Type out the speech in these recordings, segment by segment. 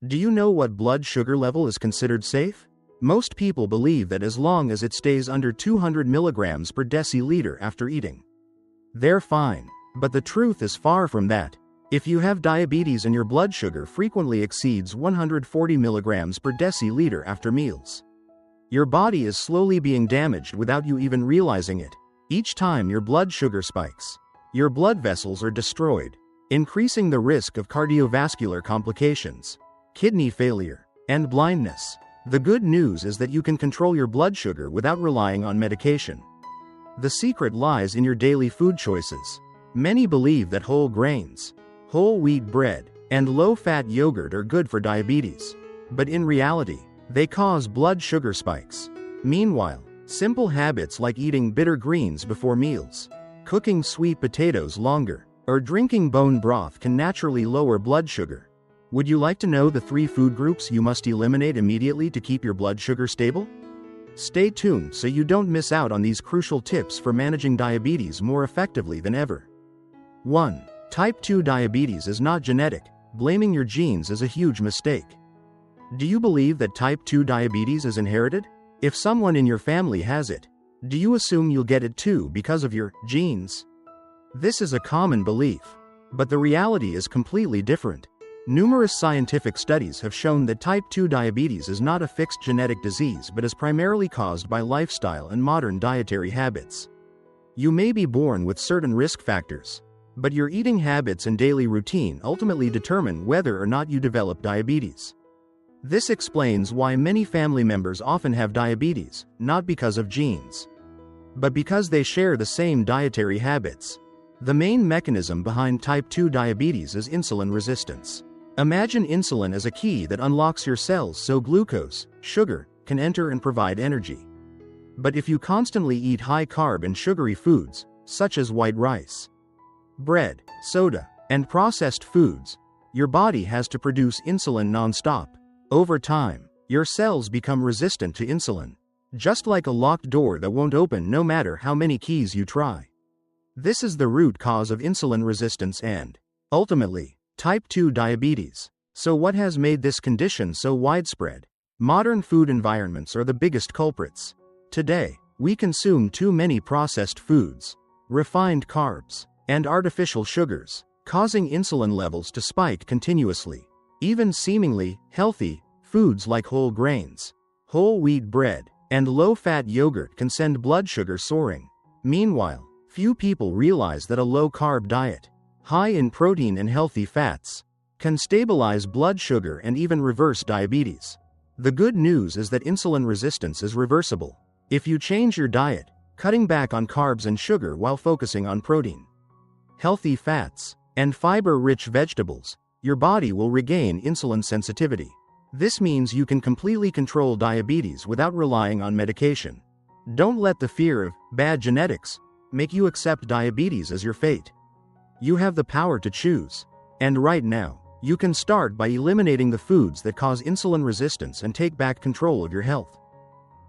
Do you know what blood sugar level is considered safe? Most people believe that as long as it stays under 200 milligrams per deciliter after eating, they're fine. But the truth is far from that. If you have diabetes and your blood sugar frequently exceeds 140 milligrams per deciliter after meals, your body is slowly being damaged without you even realizing it. Each time your blood sugar spikes, your blood vessels are destroyed, increasing the risk of cardiovascular complications, kidney failure, and blindness. The good news is that you can control your blood sugar without relying on medication. The secret lies in your daily food choices. Many believe that whole grains, whole wheat bread, and low-fat yogurt are good for diabetes. But in reality, they cause blood sugar spikes. Meanwhile, simple habits like eating bitter greens before meals, cooking sweet potatoes longer, or drinking bone broth can naturally lower blood sugar. Would you like to know the 3 food groups you must eliminate immediately to keep your blood sugar stable? Stay tuned so you don't miss out on these crucial tips for managing diabetes more effectively than ever. 1. Type 2 diabetes is not genetic. Blaming your genes is a huge mistake. Do you believe that type 2 diabetes is inherited? If someone in your family has it, do you assume you'll get it too because of your genes? This is a common belief, but the reality is completely different. Numerous scientific studies have shown that type 2 diabetes is not a fixed genetic disease but is primarily caused by lifestyle and modern dietary habits. You may be born with certain risk factors, but your eating habits and daily routine ultimately determine whether or not you develop diabetes. This explains why many family members often have diabetes, not because of genes, but because they share the same dietary habits. The main mechanism behind type 2 diabetes is insulin resistance. Imagine insulin as a key that unlocks your cells so glucose, sugar, can enter and provide energy. But if you constantly eat high-carb and sugary foods, such as white rice, bread, soda, and processed foods, your body has to produce insulin non-stop. Over time, your cells become resistant to insulin, just like a locked door that won't open no matter how many keys you try. This is the root cause of insulin resistance and, ultimately, type 2 diabetes. So what has made this condition so widespread? Modern food environments are the biggest culprits. Today, we consume too many processed foods, refined carbs, and artificial sugars, causing insulin levels to spike continuously. Even seemingly healthy foods like whole grains, whole wheat bread, and low-fat yogurt can send blood sugar soaring. Meanwhile, few people realize that a low-carb diet, high in protein and healthy fats, can stabilize blood sugar and even reverse diabetes. The good news is that insulin resistance is reversible. If you change your diet, cutting back on carbs and sugar while focusing on protein, healthy fats, and fiber-rich vegetables, your body will regain insulin sensitivity. This means you can completely control diabetes without relying on medication. Don't let the fear of bad genetics make you accept diabetes as your fate. You have the power to choose. And right now, you can start by eliminating the foods that cause insulin resistance and take back control of your health.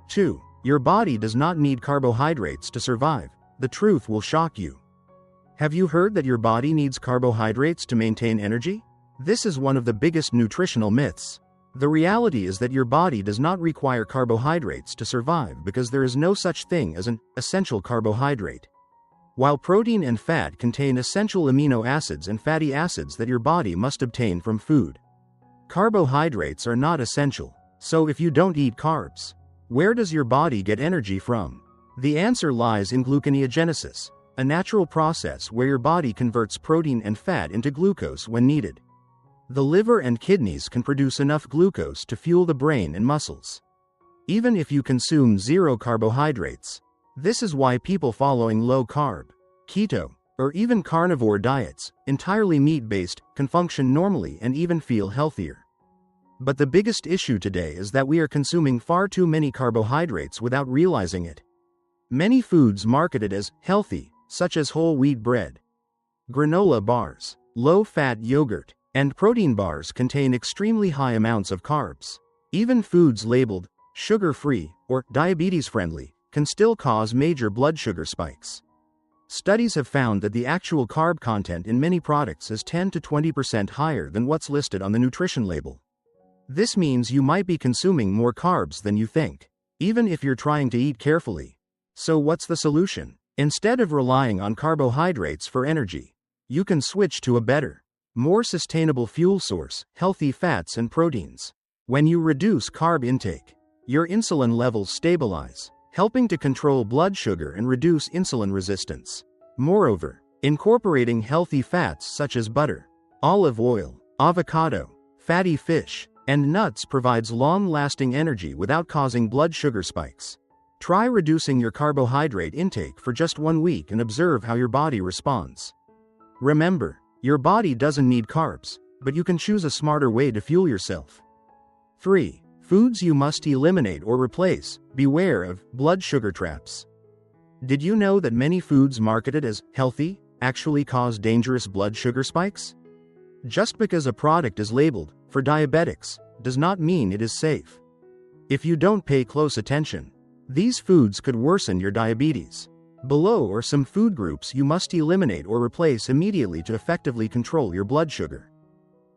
2. Your body does not need carbohydrates to survive. The truth will shock you. Have you heard that your body needs carbohydrates to maintain energy? This is one of the biggest nutritional myths. The reality is that your body does not require carbohydrates to survive because there is no such thing as an essential carbohydrate. While protein and fat contain essential amino acids and fatty acids that your body must obtain from food, carbohydrates are not essential. So if you don't eat carbs, where does your body get energy from? The answer lies in gluconeogenesis, a natural process where your body converts protein and fat into glucose when needed. The liver and kidneys can produce enough glucose to fuel the brain and muscles, even if you consume zero carbohydrates. This is why people following low-carb, keto, or even carnivore diets, entirely meat-based, can function normally and even feel healthier. But the biggest issue today is that we are consuming far too many carbohydrates without realizing it. Many foods marketed as healthy, such as whole wheat bread, granola bars, low-fat yogurt, and protein bars contain extremely high amounts of carbs. Even foods labeled sugar-free or diabetes-friendly can still cause major blood sugar spikes. Studies have found that the actual carb content in many products is 10 to 20% higher than what's listed on the nutrition label. This means you might be consuming more carbs than you think, even if you're trying to eat carefully. So what's the solution? Instead of relying on carbohydrates for energy, you can switch to a better, more sustainable fuel source, healthy fats and proteins. When you reduce carb intake, your insulin levels stabilize, helping to control blood sugar and reduce insulin resistance. Moreover, incorporating healthy fats such as butter, olive oil, avocado, fatty fish, and nuts provides long-lasting energy without causing blood sugar spikes. Try reducing your carbohydrate intake for just 1 week and observe how your body responds. Remember, your body doesn't need carbs, but you can choose a smarter way to fuel yourself. 3. Foods you must eliminate or replace. Beware of blood sugar traps. Did you know that many foods marketed as healthy actually cause dangerous blood sugar spikes? Just because a product is labeled for diabetics does not mean it is safe. If you don't pay close attention, these foods could worsen your diabetes. Below are some food groups you must eliminate or replace immediately to effectively control your blood sugar.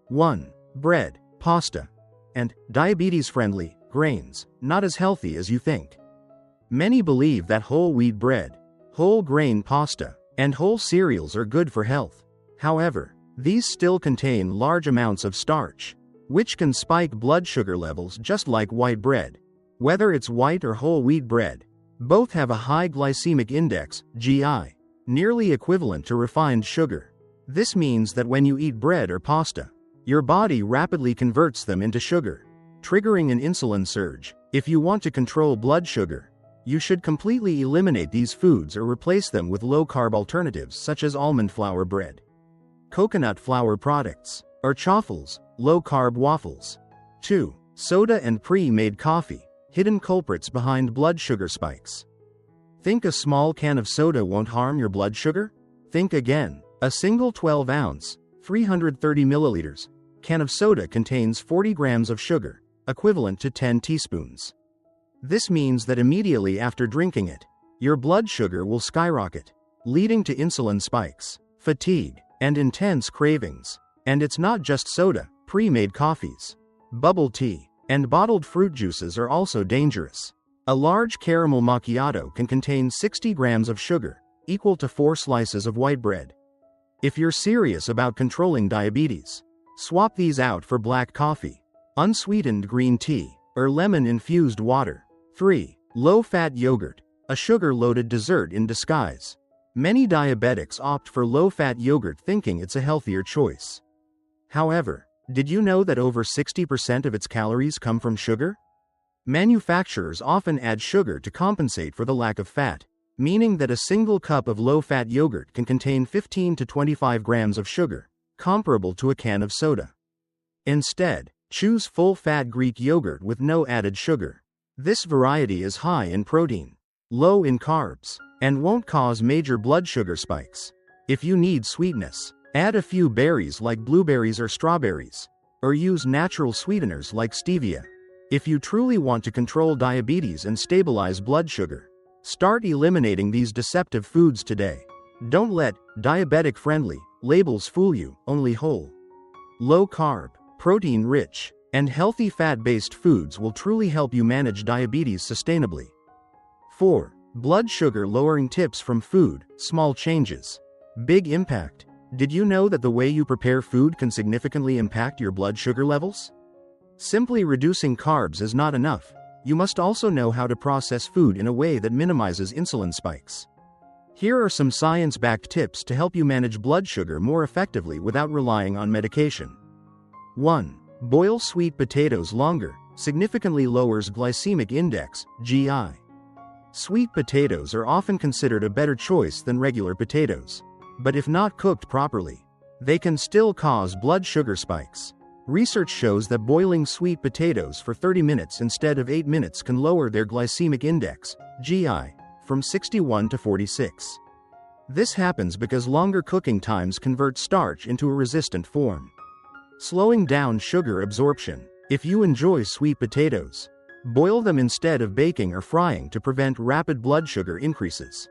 1. Bread, pasta, and diabetes-friendly grains, not as healthy as you think. Many believe that whole wheat bread, whole grain pasta, and whole cereals are good for health. However, these still contain large amounts of starch, which can spike blood sugar levels just like white bread. Whether it's white or whole wheat bread, both have a high glycemic index, GI, nearly equivalent to refined sugar. This means that when you eat bread or pasta, your body rapidly converts them into sugar, triggering an insulin surge. If you want to control blood sugar, you should completely eliminate these foods or replace them with low-carb alternatives such as almond flour bread, coconut flour products, or chaffles, low-carb waffles. 2. Soda and pre-made coffee, hidden culprits behind blood sugar spikes. Think a small can of soda won't harm your blood sugar? Think again. A single 12-ounce, 330 milliliters, can of soda contains 40 grams of sugar, equivalent to 10 teaspoons. This means that immediately after drinking it, your blood sugar will skyrocket, leading to insulin spikes, fatigue, and intense cravings. And it's not just soda. Pre-made coffees, bubble tea, and bottled fruit juices are also dangerous. A large caramel macchiato can contain 60 grams of sugar, equal to 4 slices of white bread. If you're serious about controlling diabetes, swap these out for black coffee, unsweetened green tea, or lemon-infused water. 3. Low-fat yogurt, a sugar-loaded dessert in disguise. Many diabetics opt for low-fat yogurt thinking it's a healthier choice. However, did you know that over 60% of its calories come from sugar? Manufacturers often add sugar to compensate for the lack of fat, meaning that a single cup of low-fat yogurt can contain 15 to 25 grams of sugar, comparable to a can of soda. Instead, choose full-fat Greek yogurt with no added sugar. This variety is high in protein, low in carbs, and won't cause major blood sugar spikes. If you need sweetness, add a few berries like blueberries or strawberries, or use natural sweeteners like stevia. If you truly want to control diabetes and stabilize blood sugar, start eliminating these deceptive foods today. Don't let diabetic-friendly labels fool you. Only whole, low-carb, protein-rich, and healthy fat-based foods will truly help you manage diabetes sustainably. 4. Blood sugar lowering tips from food. Small changes, big impact. Did you know that the way you prepare food can significantly impact your blood sugar levels? Simply reducing carbs is not enough. You must also know how to process food in a way that minimizes insulin spikes. Here are some science-backed tips to help you manage blood sugar more effectively without relying on medication. 1. Boil sweet potatoes longer, significantly lowers glycemic index, GI. Sweet potatoes are often considered a better choice than regular potatoes, but if not cooked properly, they can still cause blood sugar spikes. Research shows that boiling sweet potatoes for 30 minutes instead of 8 minutes can lower their glycemic index, GI, from 61 to 46. This happens because longer cooking times convert starch into a resistant form, slowing down sugar absorption. If you enjoy sweet potatoes, boil them instead of baking or frying to prevent rapid blood sugar increases.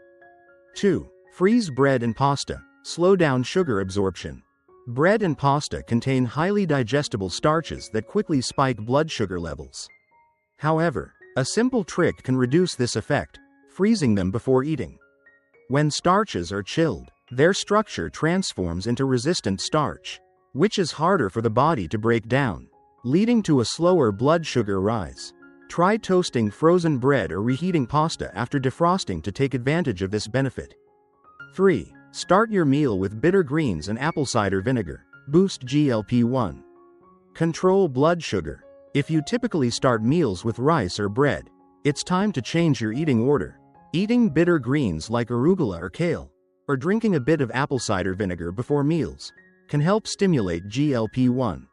2. Freeze bread and pasta. Slow down sugar absorption. Bread and pasta contain highly digestible starches that quickly spike blood sugar levels. However, a simple trick can reduce this effect: freezing them before eating. When starches are chilled, their structure transforms into resistant starch, which is harder for the body to break down, leading to a slower blood sugar rise. Try toasting frozen bread or reheating pasta after defrosting to take advantage of this benefit. 3. Start your meal with bitter greens and apple cider vinegar. Boost GLP-1. Control blood sugar. If you typically start meals with rice or bread, it's time to change your eating order. Eating bitter greens like arugula or kale, or drinking a bit of apple cider vinegar before meals, can help stimulate GLP-1,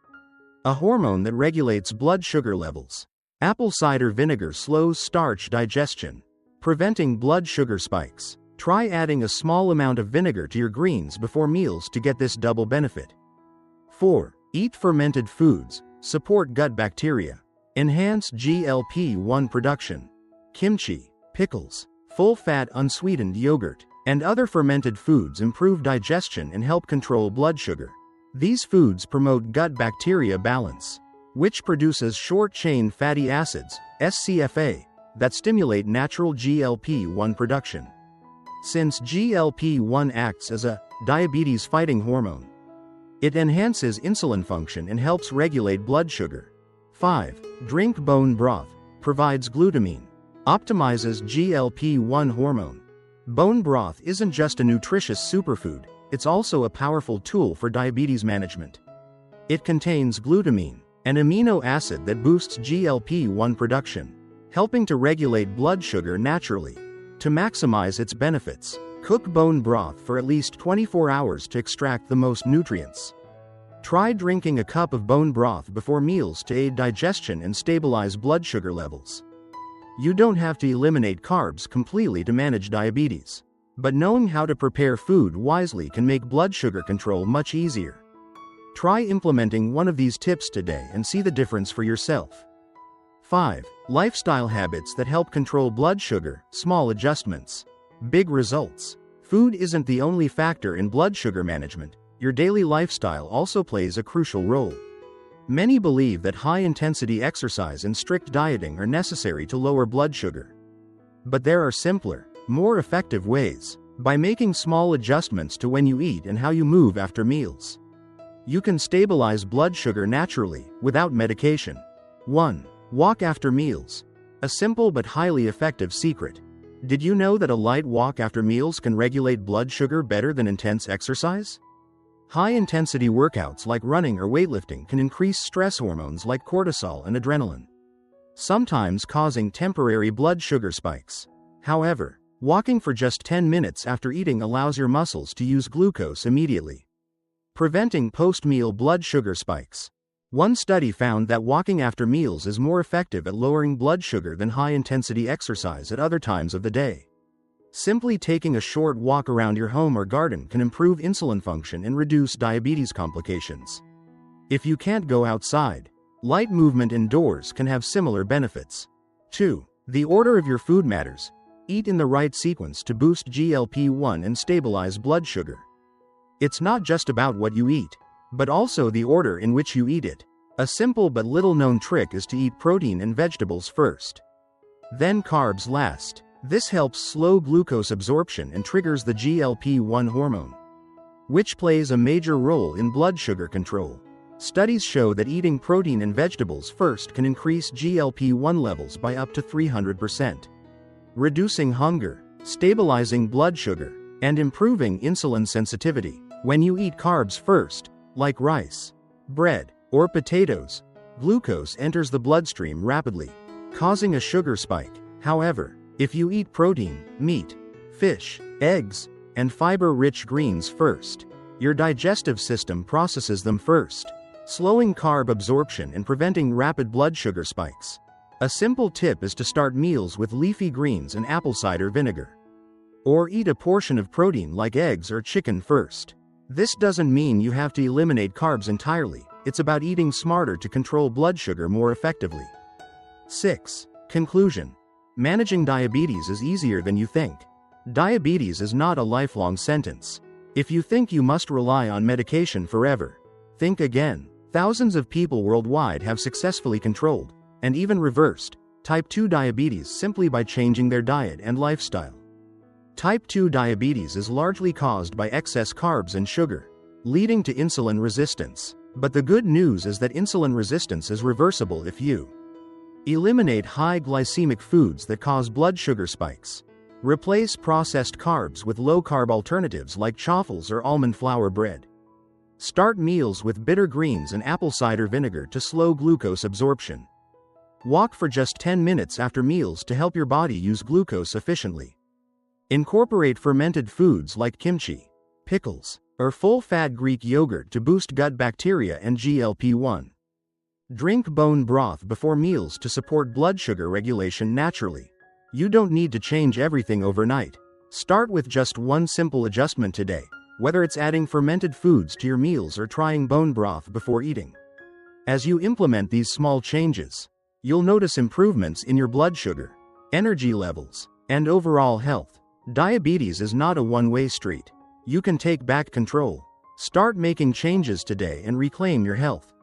a hormone that regulates blood sugar levels. Apple cider vinegar slows starch digestion, preventing blood sugar spikes. Try adding a small amount of vinegar to your greens before meals to get this double benefit. 4. Eat fermented foods. Support gut bacteria. Enhance GLP-1 production. Kimchi, pickles, full-fat unsweetened yogurt, and other fermented foods improve digestion and help control blood sugar. These foods promote gut bacteria balance, which produces short-chain fatty acids, SCFA, that stimulate natural GLP-1 production. Since GLP-1 acts as a diabetes-fighting hormone, it enhances insulin function and helps regulate blood sugar. 5. Drink bone broth. Provides glutamine. Optimizes GLP-1 hormone. Bone broth isn't just a nutritious superfood, it's also a powerful tool for diabetes management. It contains glutamine, an amino acid that boosts GLP-1 production, helping to regulate blood sugar naturally. To maximize its benefits, cook bone broth for at least 24 hours to extract the most nutrients. Try drinking a cup of bone broth before meals to aid digestion and stabilize blood sugar levels. You don't have to eliminate carbs completely to manage diabetes, but knowing how to prepare food wisely can make blood sugar control much easier. Try implementing one of these tips today and see the difference for yourself. 5. Lifestyle habits that help control blood sugar. Small adjustments, big results. Food isn't the only factor in blood sugar management. Your daily lifestyle also plays a crucial role. Many believe that high-intensity exercise and strict dieting are necessary to lower blood sugar. But there are simpler, more effective ways. By making small adjustments to when you eat and how you move after meals, you can stabilize blood sugar naturally, without medication. 1. Walk after meals. A simple but highly effective secret. Did you know that a light walk after meals can regulate blood sugar better than intense exercise? High-intensity workouts like running or weightlifting can increase stress hormones like cortisol and adrenaline, sometimes causing temporary blood sugar spikes. However, walking for just 10 minutes after eating allows your muscles to use glucose immediately, preventing post-meal blood sugar spikes. One study found that walking after meals is more effective at lowering blood sugar than high-intensity exercise at other times of the day. Simply taking a short walk around your home or garden can improve insulin function and reduce diabetes complications. If you can't go outside, light movement indoors can have similar benefits. 2. The order of your food matters. Eat in the right sequence to boost GLP-1 and stabilize blood sugar. It's not just about what you eat, but also the order in which you eat it. A simple but little-known trick is to eat protein and vegetables first, then carbs last. This helps slow glucose absorption and triggers the GLP-1 hormone, which plays a major role in blood sugar control. Studies show that eating protein and vegetables first can increase GLP-1 levels by up to 300%, reducing hunger, stabilizing blood sugar, and improving insulin sensitivity. When you eat carbs first, like rice, bread, or potatoes, glucose enters the bloodstream rapidly, causing a sugar spike. However, if you eat protein, meat, fish, eggs, and fiber-rich greens first, your digestive system processes them first, slowing carb absorption and preventing rapid blood sugar spikes. A simple tip is to start meals with leafy greens and apple cider vinegar, or eat a portion of protein like eggs or chicken first. This doesn't mean you have to eliminate carbs entirely. It's about eating smarter to control blood sugar more effectively. 6. Conclusion. Managing diabetes is easier than you think. Diabetes is not a lifelong sentence. If you think you must rely on medication forever, think again. Thousands of people worldwide have successfully controlled, and even reversed, type 2 diabetes simply by changing their diet and lifestyle. Type 2 diabetes is largely caused by excess carbs and sugar, leading to insulin resistance. But the good news is that insulin resistance is reversible if you eliminate high glycemic foods that cause blood sugar spikes. Replace processed carbs with low-carb alternatives like chaffles or almond flour bread. Start meals with bitter greens and apple cider vinegar to slow glucose absorption. Walk for just 10 minutes after meals to help your body use glucose efficiently. Incorporate fermented foods like kimchi, pickles, or full-fat Greek yogurt to boost gut bacteria and GLP-1. Drink bone broth before meals to support blood sugar regulation naturally. You don't need to change everything overnight. Start with just one simple adjustment today, whether it's adding fermented foods to your meals or trying bone broth before eating. As you implement these small changes, you'll notice improvements in your blood sugar, energy levels, and overall health. Diabetes is not a one-way street. You can take back control. Start making changes today and reclaim your health.